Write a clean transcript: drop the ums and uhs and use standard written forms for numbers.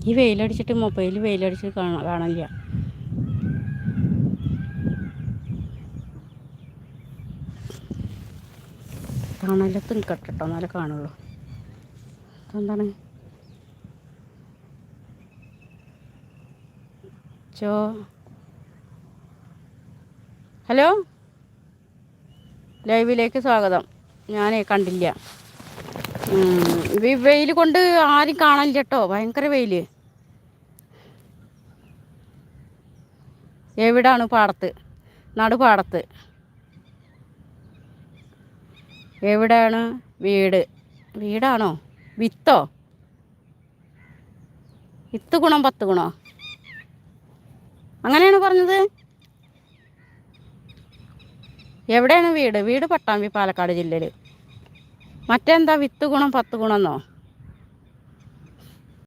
ഈ വെയിലടിച്ചിട്ട് മൊബൈൽ വെയിലടിച്ചിട്ട് കാണില്ല. തണലത്ത് നിൽക്കട്ടെ എന്നാലേ കാണുള്ളൂ. എന്താണ് ഹലോ, ലൈവിലേക്ക് സ്വാഗതം. ഞാനേ കണ്ടില്ല. വെയിൽ കൊണ്ട് ആരും കാണില്ല കേട്ടോ. ഭയങ്കര വെയിൽ. എവിടാണ്? പാടത്ത്, നടുപാടത്ത്. എവിടെയാണ് വീട്? വീടാണോ? വിത്തോ? 10 ഗുണം 10 ഗുണോ അങ്ങനെയാണ് പറഞ്ഞത്. എവിടെയാണ് വീട്? വീട് പട്ടാമ്പി, പാലക്കാട് ജില്ലയിൽ. മറ്റെന്താ 10 ഗുണം 10 ഗുണമെന്നോ?